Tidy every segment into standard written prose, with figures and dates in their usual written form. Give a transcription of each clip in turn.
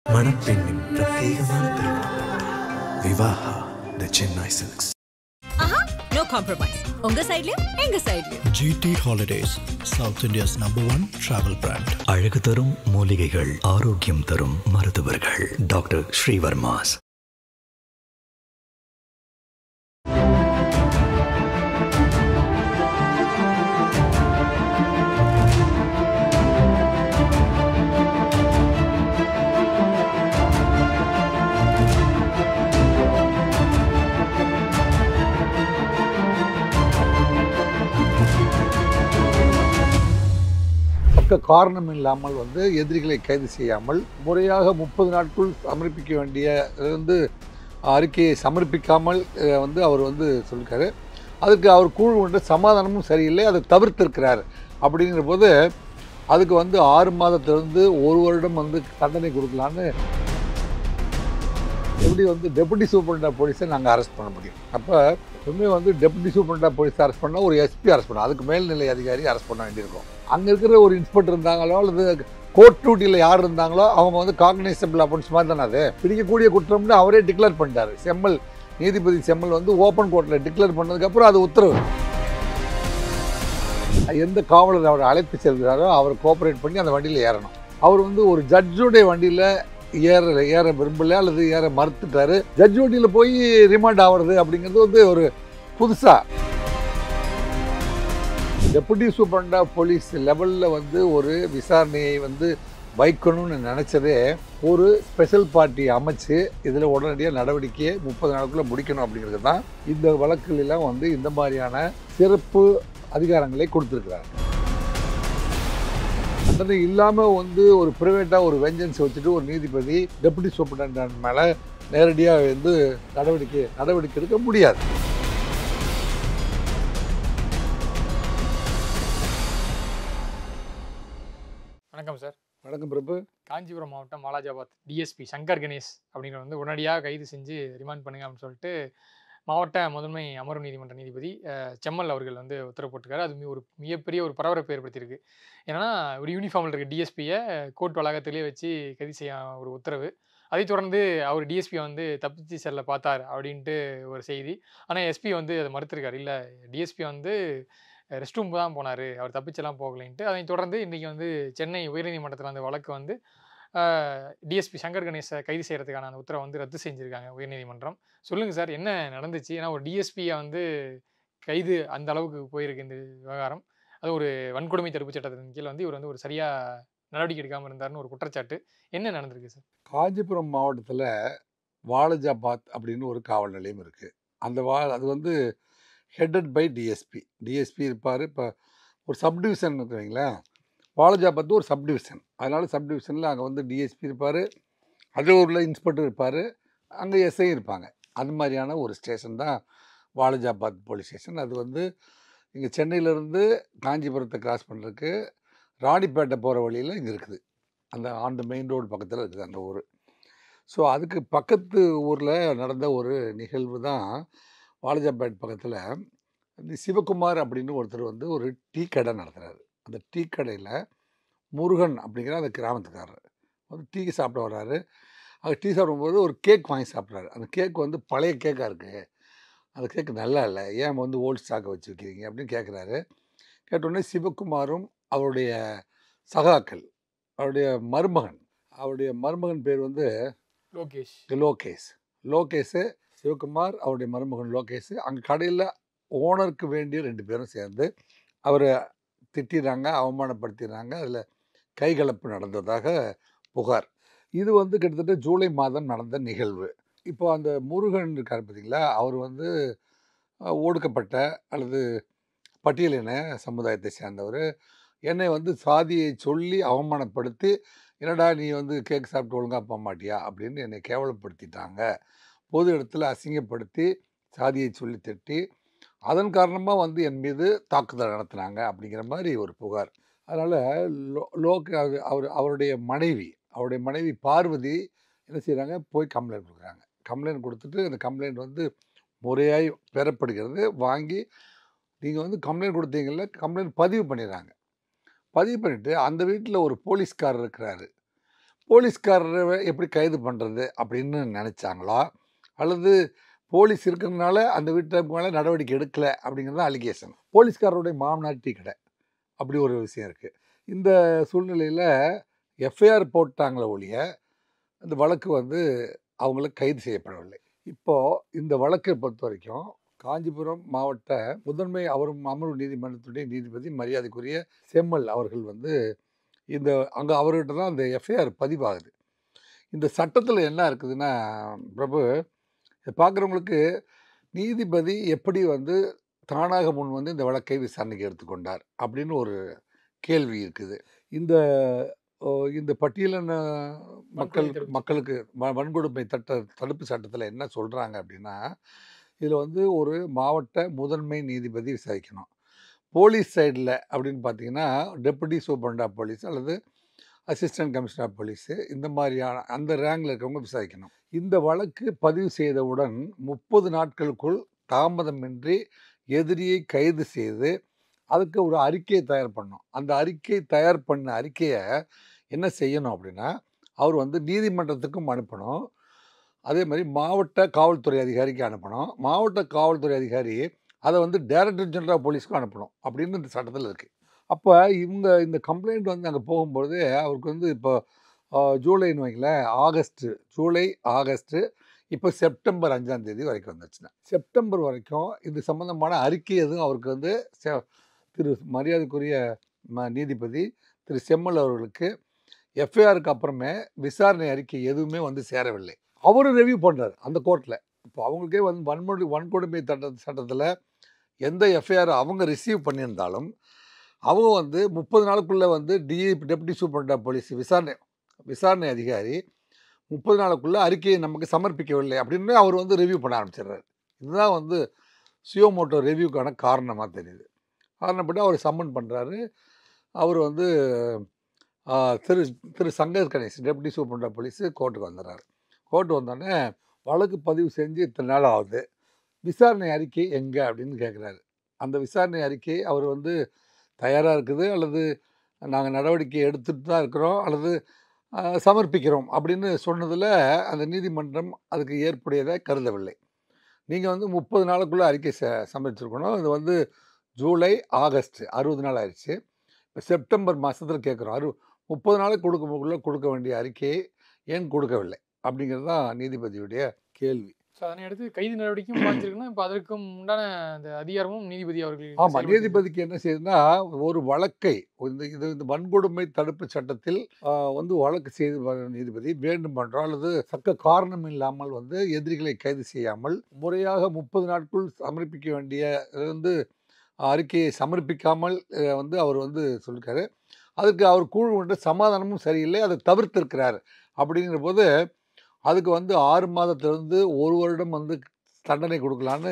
மணப்பெண்ணின் பிரத்யேகமான திருமணம் Vivaha the Chennai silks. No compromise. உங்க சைடுலயும் எங்க சைடுலயும். GT Holidays, South India's #1 travel brand. அழகு தரும் மூலிகைகள், ஆரோக்கியம் தரும் மருத்துவர்கள். டாக்டர் ஸ்ரீவர்மாஸ். காரணம் இல்லாமல் எதிரிகளை கைது செய்யாமல் முறையாக 30 நாட்கள் சமர்ப்பிக்க வேண்டிய அறிக்கையை சமர்ப்பிக்காமல் அவர் சொல்லியிருக்காரு. அதுக்கு அவர் குழு கொண்ட சமாதானமும் சரியில்லை, அதை தவிர்த்திருக்கிறார். அப்படிங்கிற போது அதுக்கு 6 மாதத்திலிருந்து 1 வருடம் தண்டனை கொடுக்கலான்னு எப்படி டெபுட்டி சூப்பரண்ட் ஆஃப் போலீஸை நாங்கள் அரெஸ்ட் பண்ண முடியும்? அப்போ எப்பவுமே deputy superintendent of police arrest பண்ணால் ஒரு எஸ்பி அரெஸ்ட் பண்ணணும், அதுக்கு மேல்நிலை அதிகாரி அரெஸ்ட் பண்ண வேண்டியிருக்கும். அங்கே இருக்கிற ஒரு இன்ஸ்பெக்டர் இருந்தாங்களோ அல்லது கோர்ட் டியூட்டியில் யார் இருந்தாங்களோ அவங்க காக்னைசபிள் அஃபென்ஸ் மாதிரி தானே அது பிடிக்கக்கூடிய குற்றம்னு அவரே டிக்ளேர் பண்ணிட்டார். செம்மல் நீதிபதி செம்மல் ஓப்பன் கோர்ட்டில் டிக்ளேர் பண்ணதுக்கப்புறம் அது உத்தரவு. எந்த காவலர் அவரை அழைத்து செல்கிறாரோ அவர் கோஆப்ரேட் பண்ணி அந்த வண்டியில் ஏறணும். அவர் ஒரு ஜட்ஜுடைய வண்டியில் ஏற விரும்பல அல்லது ஏற மறுத்துட்டாரு. ஜட்ஜ் வண்டியில் போய் ரிமாண்ட் ஆகிறது அப்படிங்கிறது ஒரு புதுசாக டெபுட்டி சூப்பரண்ட் ஆஃப் போலீஸ் லெவலில் ஒரு விசாரணையை வைக்கணும்னு நினச்சதே ஒரு ஸ்பெஷல் பார்ட்டி அமைச்சு இதில் உடனடியாக நடவடிக்கையை 30 நாளுக்குள்ளே முடிக்கணும் அப்படிங்கிறது தான் இந்த வழக்குகளெல்லாம் இந்த மாதிரியான சிறப்பு அதிகாரங்களை கொடுத்துருக்குறாங்க. அது இல்லாமல் ஒரு ப்ரைவேட்டாக ஒரு வெஞ்சன்ஸ் வச்சுட்டு ஒரு நீதிபதி டெபுட்டி சூப்பரண்ட் மேலே நேரடியாக நடவடிக்கை எடுக்க முடியாது. வணக்கம் சார். வணக்கம் பிரபு. காஞ்சிபுரம் மாவட்டம் வாலாஜாபாத் டிஎஸ்பி சங்கர் கணேஷ் அப்படிங்கிற உடனடியாக கைது செஞ்சு ரிமாண்ட் பண்ணுங்க அப்படின்னு சொல்லிட்டு மாவட்ட முதன்மை அமர்வு நீதிமன்ற நீதிபதி செம்மல் அவர்கள் உத்தரவு போட்டிருக்காரு. அது ஒரு மிகப்பெரிய ஒரு பரபரப்பை ஏற்படுத்தியிருக்கு. ஏன்னா ஒரு யூனிஃபார்மில் இருக்க டிஎஸ்பியை கோர்ட் வளாகத்திலே வச்சு கைது செய்ய ஒரு உத்தரவு. அதை தொடர்ந்து அவர் டிஎஸ்பியை தப்பிச்சு செல்ல பார்த்தார் அப்படின்ட்டு ஒரு செய்தி. ஆனால் எஸ்பி அதை மறுத்திருக்காரு. இல்லை, டிஎஸ்பி ரெஸ்ட் ரூம் தான் போனார், அவர் தப்பிச்செல்லாம் போகலைன்ட்டு. அதை தொடர்ந்து இன்றைக்கி சென்னை உயர்நீதிமன்றத்தில் அந்த வழக்கு டிஎஸ்பி சங்கர் கணேஷை கைது செய்கிறதுக்கான அந்த உத்தரவை ரத்து செஞ்சுருக்காங்க உயர்நீதிமன்றம். சொல்லுங்கள் சார், என்ன நடந்துச்சு? ஏன்னா ஒரு டிஎஸ்பியை கைது அந்த அளவுக்கு போயிருக்கு இந்த விவகாரம். அது ஒரு வன்கொடுமை தடுப்பு சட்டத்தின் கீழ் இவர் ஒரு சரியாக நடவடிக்கை எடுக்காமல் இருந்தார்னு ஒரு குற்றச்சாட்டு. என்ன நடந்திருக்கு சார்? காஞ்சிபுரம் மாவட்டத்தில் வாலாஜாபாத் அப்படின்னு ஒரு காவல் நிலையம் இருக்குது. அது ஹெட்டட் பை டிஎஸ்பி இருப்பார். இப்போ ஒரு சப்டிவிஷன் இருக்குங்களா, வாலாஜாபாத் ஒரு சப்டிவிஷன். அதனால் சப்டிவிஷனில் அங்கே டிஎஸ்பி இருப்பார், அதே ஊரில் இன்ஸ்பெக்டர் இருப்பார், அங்கே எஸ்ஐ இருப்பாங்க. அது மாதிரியான ஒரு ஸ்டேஷன் தான் வாலாஜாபாத் போலீஸ் ஸ்டேஷன். அது இங்கே சென்னையிலேருந்து காஞ்சிபுரத்தை கிராஸ் பண்ணுறதுக்கு ராணிப்பேட்டை போகிற வழியில் இங்கே இருக்குது. அந்த மெயின் ரோடு பக்கத்தில் இருக்குது அந்த ஊர். ஸோ அதுக்கு பக்கத்து ஊரில் நடந்த ஒரு நிகழ்வு தான் வாலாஜாபாத் பக்கத்தில் சிவகுமார் அப்படின்னு ஒருத்தர் ஒரு டீ கடை நடத்துகிறாரு. அந்த டீ கடையில் முருகன் அப்படிங்கிற அந்த கிராமத்துக்காரர் டீ சாப்பிட வர்றாரு. அது டீ சாப்பிடும்போது ஒரு கேக் வாங்கி சாப்பிட்றாரு. அந்த கேக் பழைய கேக்காக இருக்குது, அந்த கேக்கு நல்லா இல்லை, ஏன் ஓல்ட் ஸ்டாக்கை வச்சு வைக்கிறீங்க அப்படின்னு கேட்குறாரு. கேட்டோடனே சிவகுமாரும் அவருடைய சகாக்கள், அவருடைய மருமகன் பேர் லோகேஷ், சிவகுமார் அவருடைய மருமகன் லோகேஷ், அங்கே கடையில் ஓனருக்கு வேண்டிய 2 பேரும் சேர்ந்து அவரை திட்டிடுறாங்க, அவமானப்படுத்திடுறாங்க. அதில் கைகலப்பு நடந்ததாக புகார். இது கிட்டத்தட்ட ஜூலை மாதம் நடந்த நிகழ்வு. இப்போ அந்த முருகன் இருக்கார் பார்த்தீங்களா, அவர் ஒடுக்கப்பட்ட அல்லது பட்டியலின சமுதாயத்தை சேர்ந்தவர். என்னை சாதியை சொல்லி அவமானப்படுத்தி, என்னடா நீ கேக் சாப்பிட்டு ஒழுங்காக போக மாட்டியா அப்படின்னு என்னை கேவலப்படுத்திட்டாங்க, பொது இடத்துல அசிங்கப்படுத்தி சாதியை சொல்லி திட்டி, அதன் காரணமாக என் மீது தாக்குதல் நடத்துனாங்க அப்படிங்கிற மாதிரி ஒரு புகார். அதனால் அவருடைய மனைவி பார்வதி என்ன செய்கிறாங்க, போய் கம்ப்ளைண்ட் கொடுக்குறாங்க. கம்ப்ளைண்ட் கொடுத்துட்டு அந்த கம்ப்ளைண்ட் முறையாய் பெறப்படுகிறது. வாங்கி நீங்கள் கம்ப்ளைண்ட் கொடுத்தீங்கல்ல, கம்ப்ளைண்ட் பதிவு பண்ணிடுறாங்க. பதிவு பண்ணிவிட்டு அந்த வீட்டில் ஒரு போலீஸ்காரர் இருக்கிறாரு. போலீஸ்காரரை எப்படி கைது பண்ணுறது அப்படின்னு நினச்சாங்களா, அல்லது போலீஸ் இருக்கிறதுனால அந்த வீட்டு மேலே நடவடிக்கை எடுக்கலை அப்படிங்கிறது தான் அலிகேஷன். போலீஸ்காரருடைய மாமனார் டீ கடை அப்படி ஒரு விஷயம் இருக்குது. இந்த சூழ்நிலையில் எஃப்ஐஆர் போட்டாங்களே ஒழிய இந்த வழக்கு வந்து அவங்களுக்கு கைது செய்யப்படவில்லை. இப்போது இந்த வழக்கை பொறுத்த வரைக்கும் காஞ்சிபுரம் மாவட்ட முதன்மை அமர்வு நீதிமன்றத்துடைய நீதிபதி மரியாதைக்குரிய செம்மல் அவர்கள் வந்து இந்த அங்கே அவர்கிட்ட தான் அந்த எஃப்ஐஆர் பதிவாகுது. இந்த சட்டத்தில் என்ன இருக்குதுன்னா பிரபு, பார்க்குறவங்களுக்கு நீதிபதி எப்படி வந்து தானாக முன் வந்து இந்த வழக்கை விசாரணைக்கு எடுத்துக்கொண்டார் அப்படின்னு ஒரு கேள்வி இருக்குது. இந்த இந்த பட்டியலின மக்களுக்கு வன்கொடுமை தடுப்பு சட்டத்தில் என்ன சொல்கிறாங்க அப்படின்னா, இதில் வந்து ஒரு மாவட்ட முதன்மை நீதிபதி விசாரிக்கணும். போலீஸ் சைடில் அப்படின்னு பார்த்தீங்கன்னா டெப்புட்டி சூப்பரண்ட் ஆஃப் போலீஸ் அல்லது அசிஸ்டன்ட் கமிஷனர் ஆஃப் போலீஸு இந்த மாதிரியான அந்த ரேங்கில் இருக்கிறவங்க விசாரிக்கணும். இந்த வழக்கு பதிவு செய்தவுடன் 30 நாட்களுக்குள் தாமதமின்றி எதிரியை கைது செய்து அதுக்கு ஒரு அறிக்கையை தயார் பண்ணணும். அந்த தயார் பண்ண அறிக்கையை என்ன செய்யணும் அப்படின்னா, அவர் வந்து நீதிமன்றத்துக்கும் அனுப்பணும். அதே மாதிரி மாவட்ட காவல்துறை அதிகாரிக்கு அனுப்பணும். மாவட்ட காவல்துறை அதிகாரி அதை வந்து டைரக்டர் ஜெனரல் ஆஃப் போலீஸ்க்கும் அனுப்பணும் அப்படின்னு இந்த சட்டத்தில் இருக்குது. அப்போ இந்த கம்ப்ளைண்ட் வந்து அங்கே போகும்போது அவருக்கு வந்து இப்போ ஜூலைன்னு வைங்களேன், ஜூலை ஆகஸ்ட்டு இப்போ செப்டம்பர் 5ஆம் தேதி வரைக்கும் வந்துச்சுன்னா, செப்டம்பர் வரைக்கும் இது சம்மந்தமான அறிக்கை எதுவும் அவருக்கு வந்து திரு மரியாதைக்குரிய நீதிபதி திரு செம்மல் அவர்களுக்கு எஃப்ஐஆருக்கு அப்புறமே விசாரணை அறிக்கை எதுவுமே வந்து சேரவில்லை. அவரும் ரிவ்யூ பண்ணுறாரு அந்த கோர்ட்டில். இப்போ அவங்களுக்கே வந்து வன்கொடுமை சட்டத்தில் எந்த எஃப்ஐஆர் அவங்க ரிசீவ் பண்ணியிருந்தாலும் அவங்க வந்து 30 நாளுக்குள்ளே வந்து டெப்டி சூப்பரண்ட் ஆஃப் போலீஸ் விசாரணை அதிகாரி 30 நாளுக்குள்ளே அறிக்கையை நமக்கு சமர்ப்பிக்கவில்லை அப்படின்னு அவர் வந்து ரிவ்யூ பண்ண ஆரம்பிச்சிடுறாரு. இதுதான் வந்து சுயோமோட்டோ ரிவ்யூக்கான காரணமாக தெரியுது. காரணப்பட்டு அவர் சம்மன் பண்ணுறாரு. அவர் வந்து திரு Shankar Ganesh deputy superintendent of police கோர்ட்டுக்கு வந்துடுறாரு. கோர்ட்டு வந்தோடனே வழக்கு பதிவு செஞ்சு இத்தனை நாள் ஆகுது, விசாரணை அறிக்கை எங்கே அப்படின்னு கேட்குறாரு. அந்த விசாரணை அறிக்கை அவர் வந்து தயாராக இருக்குது அல்லது நாங்கள் நடவடிக்கை எடுத்துகிட்டு தான் இருக்கிறோம் அல்லது சமர்ப்பிக்கிறோம் அப்படின்னு சொன்னதில் அந்த நீதிமன்றம் அதுக்கு ஏற்புடையதாக கருதவில்லை. நீங்கள் வந்து 30 நாளுக்குள்ளே அறிக்கை சமர்ப்பிச்சிருக்கணும். இது வந்து ஜூலை ஆகஸ்ட் 60 நாள் ஆயிடுச்சு. இப்போ செப்டம்பர் மாதத்தில் கேட்குறோம். 30 நாளுக்கு கொடுக்க வேண்டிய அறிக்கையை ஏன் கொடுக்கவில்லை அப்படிங்கிறது தான் நீதிபதியுடைய கேள்வி. ஸோ அதனை அடுத்து கைது நடவடிக்கையும் பாய்ச்சிருக்குன்னா இப்போ அதற்கும் உண்டான அந்த அதிகாரமும் நீதிபதி அவர்கள். ஆமாம், நீதிபதிக்கு என்ன செய்யுதுன்னா ஒரு வழக்கை இந்த வன்கொடுமை தடுப்பு சட்டத்தில் வந்து வழக்கு செய்து நீதிபதி வேண்டுமென்றோ அல்லது தக்க காரணம் இல்லாமல் வந்து எதிரிகளை கைது செய்யாமல் முறையாக 30 நாட்களுள் சமர்ப்பிக்க வேண்டிய வந்து அறிக்கையை சமர்ப்பிக்காமல் வந்து அவர் வந்து சொல்லியிருக்காரு. அதுக்கு அவர் குழு கொண்ட சமாதானமும் சரியில்லை, அதை தவிர்த்திருக்கிறார். அப்படிங்கிற போது அதுக்கு வந்து 6 மாதத்திலிருந்து 1 வருடம் வந்து தண்டனை கொடுக்கலான்னு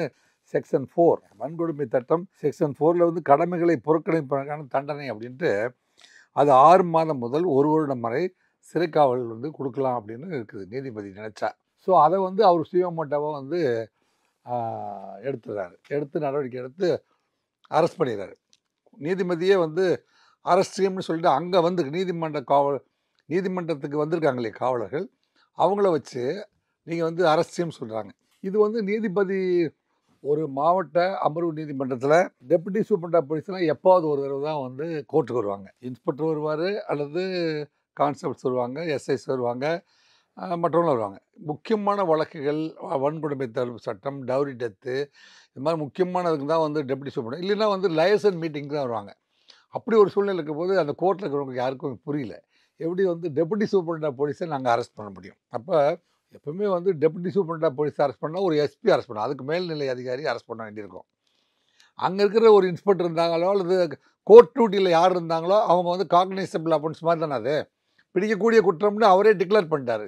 செக்ஷன் 4 வன்கொடுமை சட்டம் செக்ஷன் 4 வந்து கடமைகளை புறக்கணிப்பதற்கான தண்டனை அப்படின்ட்டு அது 6 மாதம் முதல் 1 வருடம் வரை சிறைக்காவல் வந்து கொடுக்கலாம் அப்படின்னு இருக்குது நீதிபதி நினச்சா. ஸோ அதை வந்து அவர் சுயமோட்டாவாக வந்து எடுத்து நடவடிக்கை எடுத்து அரெஸ்ட் பண்ணிடுறாரு. நீதிபதியே வந்து அரெஸ்ட்னு சொல்லிட்டு அங்கே வந்து நீதிமன்றத்துக்கு வந்திருக்காங்களே காவலர்கள், அவங்கள வச்சு நீங்கள் வந்து அரெஸ்ட்னு சொல்கிறாங்க. இது வந்து நீதிபதி ஒரு மாவட்ட அமர்வு நீதிமன்றத்தில் டெப்யூட்டி சூப்பரண்ட் ஆஃப் போலீஸ்லாம் எப்போது ஒரு தடவை தான் வந்து கோர்ட்டுக்கு வருவாங்க. இன்ஸ்பெக்டர் வருவார் அல்லது கான்ஸ்டபிள்ஸ் வருவாங்க, எஸ்ஐஸ் வருவாங்க, மற்றவங்களும் வருவாங்க. முக்கியமான வழக்குகள் வன்கொடுமை தடுப்பு சட்டம், டவுரி டெத்து, இது மாதிரி முக்கியமானதுக்கு தான் வந்து டெப்யூட்டி சூப்பரண்ட், இல்லைன்னா வந்து லைசன் மீட்டிங் தான் வருவாங்க. அப்படி ஒரு சூழ்நிலை இருக்கும்போது அந்த கோர்ட்டில் இருக்கிறவங்களுக்கு யாருக்கும் புரியல, எப்படி வந்து டெப்யூட்டி சூப்பரண்ட் ஆஃப் போலீஸை நாங்கள் அரெஸ்ட் பண்ண முடியும். அப்போ எப்பவுமே வந்து deputy superintendent of police arrest பண்ணால் ஒரு எஸ்பி அரெஸ்ட் பண்ணணும், அதுக்கு மேல்நிலை அதிகாரி அரெஸ்ட் பண்ண வேண்டியிருக்கும். அங்கே இருக்கிற ஒரு இன்ஸ்பெக்டர் இருந்தாங்களோ அல்லது கோர்ட் டியூட்டியில் யார் இருந்தாங்களோ அவங்க வந்து காக்னைசபிள் அஃபென்ஸ் மாதிரி தானே அது பிடிக்கக்கூடிய குற்றம்னு அவரே டிக்ளேர் பண்ணிட்டார்.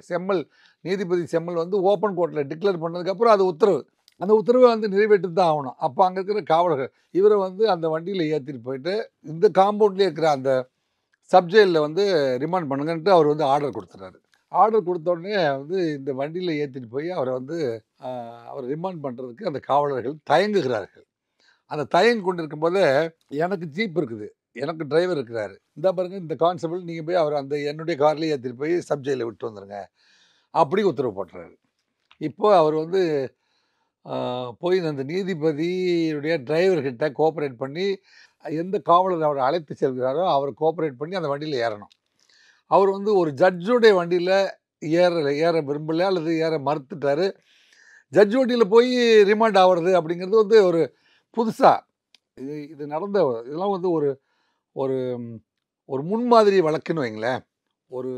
நீதிபதி செம்மல் வந்து ஓப்பன் கோர்ட்டில் டிக்ளேர் பண்ணதுக்கப்புறம் அது உத்தரவு, அந்த உத்தரவை வந்து நிறைவேற்றி தான் ஆகணும். அப்போ அங்கே இருக்கிற காவலர்கள் இவரை வந்து அந்த வண்டியில் ஏற்றிட்டு போயிட்டு இந்த காம்பவுண்ட்லேயே இருக்கிற அந்த சப்ஜெயிலில் வந்து ரிமாண்ட் பண்ணுங்கன்ட்டு அவர் வந்து ஆர்டர் கொடுத்துறாரு. ஆர்டர் கொடுத்தோடனே வந்து இந்த வண்டியில் ஏற்றிட்டு போய் அவரை வந்து அவர் ரிமாண்ட் பண்ணுறதுக்கு அந்த காவலர்கள் தயங்குகிறார்கள். அந்த தயங்கி கொண்டு இருக்கும்போது எனக்கு ஜீப் இருக்குது, எனக்கு டிரைவர் இருக்கிறாரு, இந்த பாருங்க இந்த கான்ஸ்டபிள் நீங்கள் போய் அவர் அந்த என்னுடைய கார்லேயே ஏற்றிட்டு போய் சப் ஜெயிலில் விட்டு வந்துடுங்க அப்படி உத்தரவு போட்டுறாரு. இப்போ அவர் வந்து போய் அந்த நீதிபதியுடைய டிரைவர்கிட்ட கோஆப்ரேட் பண்ணி எந்த காவலர் அவரை அழைத்து செல்கிறாரோ அவரை கோஆப்ரேட் பண்ணி அந்த வண்டியில் ஏறணும். அவர் வந்து ஒரு ஜட்ஜுடைய வண்டியில் ஏற விரும்பலை அல்லது ஏற மறுத்துட்டார். ஜட்ஜ் வண்டியில் போய் ரிமாண்ட் ஆகிறது அப்படிங்கிறது வந்து ஒரு புதுசாக இது நடந்த இதெல்லாம் வந்து ஒரு ஒரு ஒரு முன்மாதிரி வழக்குன்னு வைங்களேன். ஒரு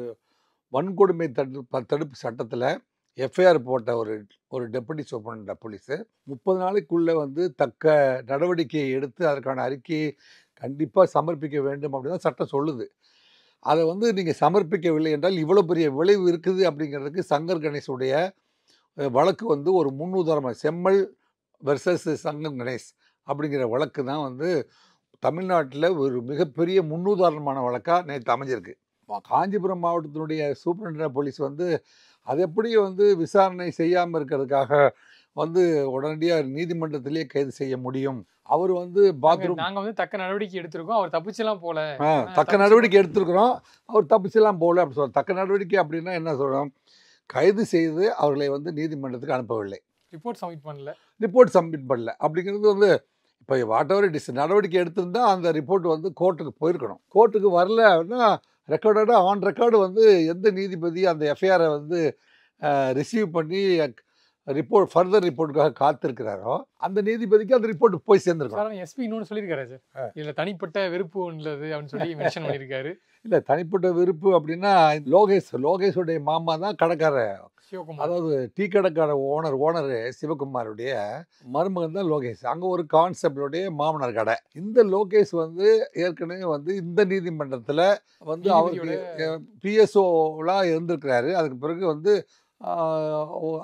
வன்கொடுமை தடுப்பு சட்டத்தில் எஃப்ஐஆர் போட்ட ஒரு டெபுட்டி சூப்பரண்ட் போலீஸு 30 நாளைக்குள்ளே வந்து தக்க நடவடிக்கையை எடுத்து அதற்கான அறிக்கையை கண்டிப்பாக சமர்ப்பிக்க வேண்டும் அப்படின்னு தான் சட்டம் சொல்லுது. அதை வந்து நீங்கள் சமர்ப்பிக்கவில்லை என்றால் இவ்வளோ பெரிய விளைவு இருக்குது அப்படிங்கிறதுக்கு சங்கர் கணேஷுடைய வழக்கு வந்து ஒரு முன்னுதாரணம். செம்மல் வெர்சஸ் சங்கர் கணேஷ் அப்படிங்கிற வழக்கு தான் வந்து தமிழ்நாட்டில் ஒரு மிகப்பெரிய முன்னுதாரணமான வழக்காக நேற்று அமைஞ்சிருக்கு. காஞ்சிபுரம் மாவட்டத்தினுடைய சூப்பரண்ட் போலீஸ் வந்து அது எப்படி வந்து விசாரணை செய்யாமல் இருக்கிறதுக்காக வந்து உடனடியாக நீதிமன்றத்திலேயே கைது செய்ய முடியும்? அவர் வந்து பாத்ரூம் நாங்கள் வந்து தக்க நடவடிக்கை எடுத்திருக்கோம், அவர் தப்பிச்செல்லாம் போல. தக்க நடவடிக்கை எடுத்திருக்கிறோம், அவர் தப்பிச்செல்லாம் போல அப்படின்னு சொல்கிறோம். தக்க நடவடிக்கை அப்படின்னா என்ன சொல்கிறோம்? கைது செய்து அவர்களை வந்து நீதிமன்றத்துக்கு அனுப்பவில்லை, ரிப்போர்ட் சப்மிட் பண்ணல அப்படிங்கிறது வந்து இப்போ வாட் இட் இஸ் நடவடிக்கை எடுத்திருந்தால் அந்த ரிப்போர்ட் வந்து கோர்ட்டுக்கு போயிருக்கணும். கோர்ட்டுக்கு வரல அப்படின்னா ரெக்கார்டடாக ஆன் ரெக்கார்டு வந்து எந்த நீதிபதி அந்த எஃப்ஐஆரை வந்து ரிசீவ் பண்ணி ஃபர்தர் ரிப்போர்ட்டுக்காக காத்திருக்கிறாரோ அந்த நீதிபதிக்கு அந்த ரிப்போர்ட் போய் சேர்ந்துருக்கோம். எஸ்பி இன்னொன்று சொல்லியிருக்காரு சார், இதில் தனிப்பட்ட வெறுப்பு உள்ளது அப்படின்னு சொல்லி மென்ஷன் பண்ணியிருக்காரு. இல்லை, தனிப்பட்ட வெறுப்பு அப்படின்னா லோகேஷுடைய மாமா தான் கடைக்கார சிவகுமார், அதாவது டீ கடைக்கார ஓனர் சிவகுமாருடைய மருமகன் தான் லோகேஷ். அங்கே ஒரு கான்ஸ்டபிளுடைய மாமனார் கடை. இந்த லோகேஷ் வந்து ஏற்கனவே வந்து இந்த நீதிமன்றத்தில் வந்து அவருக்கு பிஎஸ்ஓலாம் இருந்திருக்கிறாரு. அதுக்கு பிறகு வந்து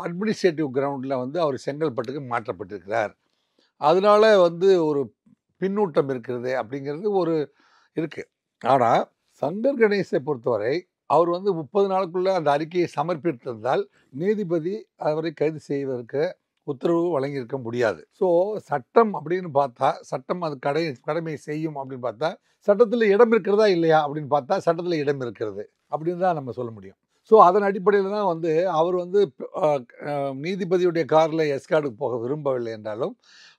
அட்மினிஸ்ட்ரேட்டிவ் கிரவுண்டில் வந்து அவர் செங்கல்பட்டுக்கு மாற்றப்பட்டிருக்கிறார். அதனால வந்து ஒரு பின்னூட்டம் இருக்கிறது அப்படிங்கிறது ஒரு இருக்குது. ஆனால் சங்கர் கணேஷை பொறுத்தவரை அவர் வந்து 30 நாளுக்குள்ளே அந்த அறிக்கையை சமர்ப்பித்திருந்தால் நீதிபதி அவரை கைது செய்வதற்கு உத்தரவு வழங்கியிருக்க முடியாது. ஸோ சட்டம் அப்படின்னு பார்த்தா சட்டம் அது கடமை செய்யும் அப்படின்னு பார்த்தா சட்டத்தில் இடம் இருக்கிறதா இல்லையா அப்படின்னு பார்த்தா சட்டத்தில் இடம் இருக்கிறது அப்படின்னு தான் நம்ம சொல்ல முடியும். ஸோ அதன் அடிப்படையில் தான் வந்து அவர் வந்து நீதிபதியுடைய காரில் எஸ்கார்டுக்கு போக விரும்பவில்லை என்றாலும்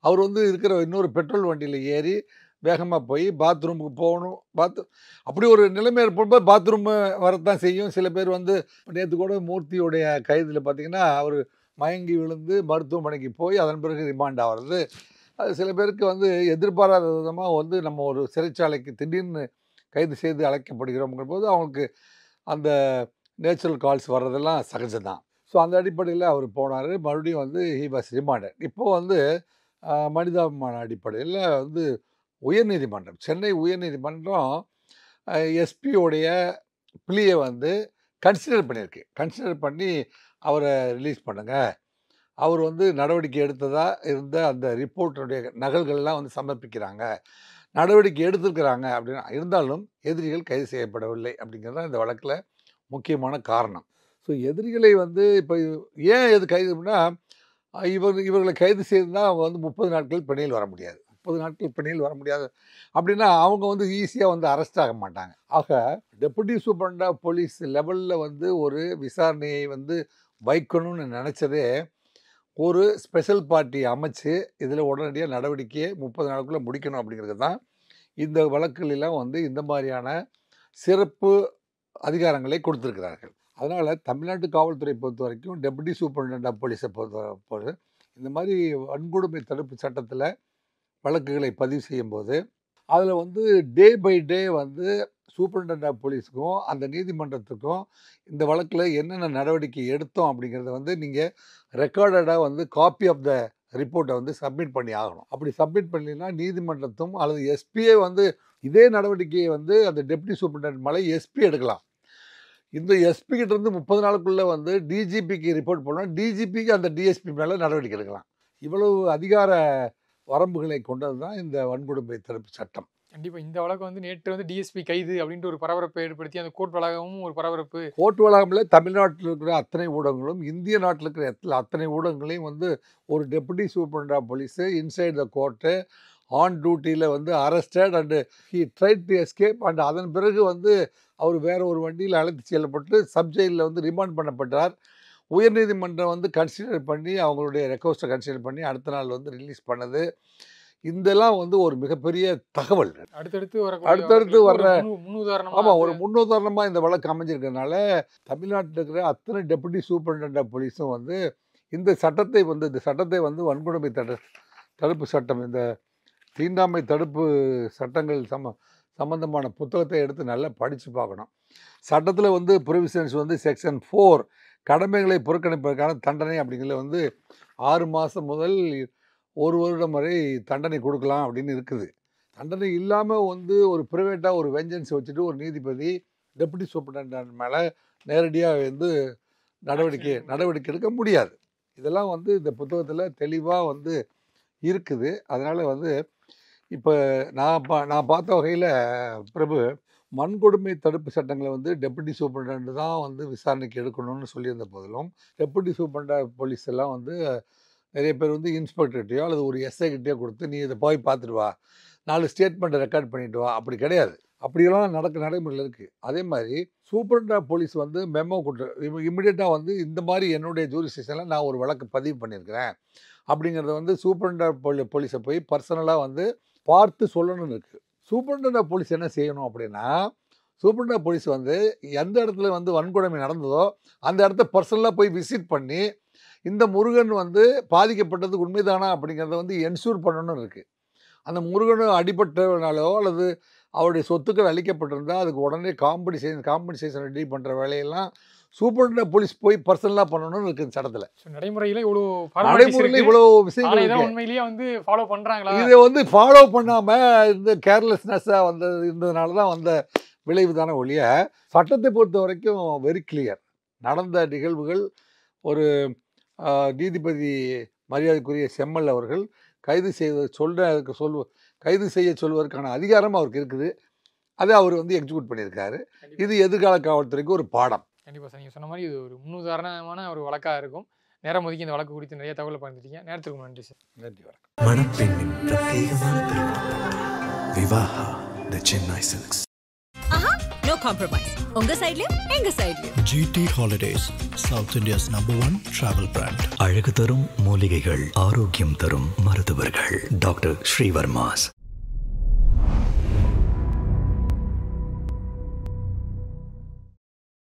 அவர் வந்து இருக்கிற இன்னொரு பெட்ரோல் வண்டியில் ஏறி வேகமாக போய் பாத்ரூமுக்கு போகணும். அப்படி ஒரு நிலைமை ஏற்படும்போது பாத்ரூம் வரத்தான் செய்யும். சில பேர் வந்து நேற்று கூட மூர்த்தியுடைய கைதில் பார்த்திங்கன்னா அவர் மயங்கி விழுந்து மருத்துவமனைக்கு போய் அதன் பிறகு ரிமாண்ட் ஆகிறது. அது சில பேருக்கு வந்து எதிர்பாராத விதமாக வந்து நம்ம ஒரு சிறைச்சாலைக்கு திடீர்னு கைது செய்து அழைக்கப்படுகிறோங்கிற போது அவங்களுக்கு அந்த நேச்சுரல் கால்ஸ் வர்றதெல்லாம் சகஜம்தான். ஸோ அந்த அடிப்படையில் அவர் போனார். மறுபடியும் வந்து ஹி வாஸ் ரிமாண்டட். இப்போது வந்து மனிதாபிமான அடிப்படையில் வந்து உயர்நீதிமன்றம், சென்னை உயர்நீதிமன்றம் எஸ்பியோடைய பிளியை வந்து கன்சிடர் பண்ணியிருக்கு. கன்சிடர் பண்ணி அவரை ரிலீஸ் பண்ணுங்கள், அவர் வந்து நடவடிக்கை எடுத்ததாக இருந்த அந்த ரிப்போர்ட்டுடைய நகல்கள்லாம் வந்து சமர்ப்பிக்கிறாங்க, நடவடிக்கை எடுத்துருக்கிறாங்க அப்படின்னா இருந்தாலும் எதிரிகள் கைது செய்யப்படவில்லை அப்படிங்கிறது தான் இந்த வழக்கில் முக்கியமான காரணம். ஸோ எதிரிகளை வந்து இப்போ ஏன் எது கைது பண்ணால் இவர்களை கைது செய்துதான் அவங்க வந்து 30 நாட்கள் பிணையில் வர முடியாது. 30 நாட்கள் பிணையில் வர முடியாது அப்படின்னா அவங்க வந்து ஈஸியாக வந்து அரெஸ்ட் ஆக மாட்டாங்க. ஆக டெபுட்டி சூப்பரண்ட் ஆஃப் போலீஸ் லெவலில் வந்து ஒரு விசாரணையை வந்து வைக்கணும்னு நினச்சதே ஒரு ஸ்பெஷல் பார்ட்டி அமைச்சு இதில் உடனடியாக நடவடிக்கையை 30 நாளுக்குள்ளே முடிக்கணும் அப்படிங்கிறது தான் இந்த வழக்குகளெல்லாம் வந்து இந்த மாதிரியான சிறப்பு அதிகாரங்களை கொடுத்துருக்கிறார்கள். அதனால் தமிழ்நாட்டு காவல்துறை பொறுத்த வரைக்கும் டெபுட்டி சூப்பரண்ட் ஆஃப் போலீஸை பொறுத்த இந்த மாதிரி வன்கொடுமை தடுப்பு சட்டத்தில் வழக்குகளை பதிவு செய்யும்போது அதில் வந்து டே பை டே வந்து சூப்பரண்ட் ஆஃப் போலீஸுக்கும் அந்த நீதிமன்றத்துக்கும் இந்த வழக்கில் என்னென்ன நடவடிக்கை எடுத்தோம் அப்படிங்கிறத வந்து நீங்கள் ரெக்கார்டடாக வந்து காப்பி ஆஃப் த ரிப்போர்ட்டை வந்து சப்மிட் பண்ணி ஆகணும். அப்படி சப்மிட் பண்ணினா நீதிமன்றத்தும் அல்லது எஸ்பியே வந்து இதே நடவடிக்கையை வந்து அந்த டெப்டி சூப்பரண்ட் மேலே எஸ்பி எடுக்கலாம். இந்த எஸ்பி கிட்ட இருந்து 30 நாளுக்குள்ளே வந்து டிஜிபிக்கு ரிப்போர்ட் பண்ணால் டிஜிபிக்கு அந்த டிஎஸ்பி மேலே நடவடிக்கை எடுக்கலாம். இவ்வளவு அதிகார வரம்புகளை கொண்டது தான் இந்த வன்கொடுமை தடுப்பு சட்டம். கண்டிப்பாக இந்த வழக்கு வந்து நேற்று வந்து டிஎஸ்பி கைது அப்படின்ட்டு ஒரு பரபரப்பை ஏற்படுத்தி அந்த கோர்ட் வளாகமும் ஒரு பரபரப்பு. கோர்ட் வளாகமில் தமிழ்நாட்டில் இருக்கிற அத்தனை ஊடகங்களும் இந்திய நாட்டில் இருக்கிற அத்தனை ஊடகங்களையும் வந்து ஒரு deputy superintendent of police inside the court on டியூட்டியில் வந்து arrested and he tried to escape and அதன் பிறகு வந்து அவர் வேற ஒரு வண்டியில் அழைத்து செல்லப்பட்டு சப்ஜெயிலில் வந்து ரிமாண்ட் பண்ணப்பட்டார். உயர்நீதிமன்றம் வந்து கன்சிடர் பண்ணி அவங்களுடைய ரெக்வஸ்ட்டை கன்சிடர் பண்ணி அடுத்த நாள் வந்து ரிலீஸ் பண்ணது. இதெல்லாம் வந்து ஒரு மிகப்பெரிய தகவல். அடுத்தடுத்து வர்ற ஆமாம் ஒரு முன்னுதாரணமாக இந்த வழக்கு அமைஞ்சிருக்கிறதுனால தமிழ்நாட்டில் இருக்கிற அத்தனை டெபுட்டி சூப்பரிண்டென்ட் ஆஃப் போலீஸும் வந்து இந்த சட்டத்தை வந்து வன்கொடுமை தடுப்பு சட்டம், இந்த தீண்டாமை தடுப்பு சட்டங்கள் சம்பந்தமான புத்தகத்தை எடுத்து நல்லா படித்து பார்க்கணும். சட்டத்தில் வந்து ப்ரொவிஷன்ஸ் வந்து செக்ஷன் 4 கடமைகளை புறக்கணிப்பதற்கான தண்டனை அப்படிங்கிறத வந்து 6 மாதம் முதல் 1 வருடம் வரை தண்டனை கொடுக்கலாம் அப்படின்னு இருக்குது. தண்டனை இல்லாமல் வந்து ஒரு ப்ரைவேட்டாக ஒரு வெஞ்சன்ஸ் வச்சுட்டு ஒரு நீதிபதி டெபுட்டி சூப்பரிண்டென்ட் மேலே நேரடியாக வந்து நடவடிக்கை எடுக்க முடியாது. இதெல்லாம் வந்து இந்த புத்தகத்தில் தெளிவாக வந்து இருக்குது. அதனால் வந்து இப்போ நான் பார்த்த வகையில் பிரபு, வன்கொடுமை தடுப்பு சட்டங்களை வந்து டெபுட்டி சூப்பரிண்டென்ட் தான் வந்து விசாரணைக்கு எடுக்கணும்னு சொல்லியிருந்த போதிலும் டெபுட்டி சூப்பரிண்டென்ட் போலீஸ் எல்லாம் வந்து நிறைய பேர் வந்து இன்ஸ்பெக்டர்கிட்டையோ அல்லது ஒரு எஸ்ஐ கிட்டேயோ கொடுத்து நீ இதை போய் பார்த்துட்டு வா, 4 ஸ்டேட்மெண்ட்டை ரெக்கார்ட் பண்ணிட்டு வா, அப்படி கிடையாது. அப்படியெல்லாம் நடைமுறையில் இருக்குது. அதே மாதிரி சூப்பரிண்டென்ட் ஆஃப் போலீஸ் வந்து மெமோ கொடுத்து இமிடியேட்டாக வந்து இந்த மாதிரி என்னுடைய ஜூரிஸ்டிக்ஷனில் நான் ஒரு வழக்கு பதிவு பண்ணியிருக்கிறேன் அப்படிங்கிறத வந்து சூப்பரிண்டென்ட் ஆஃப் போலீஸை போய் பர்சனலாக வந்து பார்த்து சொல்லணும்னு இருக்குது. சூப்பரிண்டென்ட் ஆஃப் போலீஸ் என்ன செய்யணும் அப்படின்னா, சூப்பரிண்டென்ட் ஆஃப் போலீஸ் வந்து எந்த இடத்துல வந்து வன்கொடுமை நடந்ததோ அந்த இடத்த பர்சனலாக போய் விசிட் பண்ணி இந்த முருகன் வந்து பாதிக்கப்பட்டது உண்மைதானா அப்படிங்கிறத வந்து என்ஷூர் பண்ணணும்னு இருக்குது. அந்த முருகன் அடிபட்டனாலோ அல்லது அவருடைய சொத்துக்கள் அளிக்கப்பட்டிருந்தால் அதுக்கு உடனே காம்பன்சேஷன் ரெடி பண்ணுற வேலையெல்லாம் சூப்பரிண்டென்ட் ஆஃப் போலீஸ் போய் பர்சனலாக பண்ணணும்னு இருக்குது சட்டத்தில். நடைமுறையில் இவ்வளோ விஷயங்கள் உண்மையிலேயே வந்து ஃபாலோ பண்ணுறாங்களா? இதை வந்து ஃபாலோ பண்ணாமல் இந்த கேர்லெஸ்னஸாக இருந்ததுனால தான் வந்த விளைவு தானே ஒழிய, சட்டத்தை பொறுத்த வரைக்கும் வெரி கிளியர். நடந்த நிகழ்வுகள் ஒரு நீதிபதி மரியாதைக்குரிய செம்மல் அவர்கள் கைது செய்ய சொல்வதற்கான அதிகாரம் அவருக்கு இருக்குது. அதை அவர் வந்து எக்ஸிக்யூட் பண்ணியிருக்காரு. இது எதிர்கால காவல்துறைக்கு ஒரு பாடம். கண்டிப்பாக சார், நீங்கள் சொன்ன மாதிரி இது ஒரு முன்னுதாரணமான ஒரு வழக்காக இருக்கும். நேரம் ஒதுக்கி இந்த வழக்கு குறித்து நிறைய தகவலை பகிர்ந்துட்டீங்க. நேரத்துக்கு நன்றி சார். நன்றி, வணக்கம். மணப்பெண்ணின் பிரத்யேகமான திருமணம் Vivaha the Chennai silks. No compromise. உங்க சைடுலயும் எங்க சைடுலயும். GT Holidays, South India's #1 travel brand. அழகு தரும் மூலிகைகள், ஆரோக்கியம் தரும் மருத்துவர்கள். டாக்டர் ஸ்ரீவர்மாஸ்.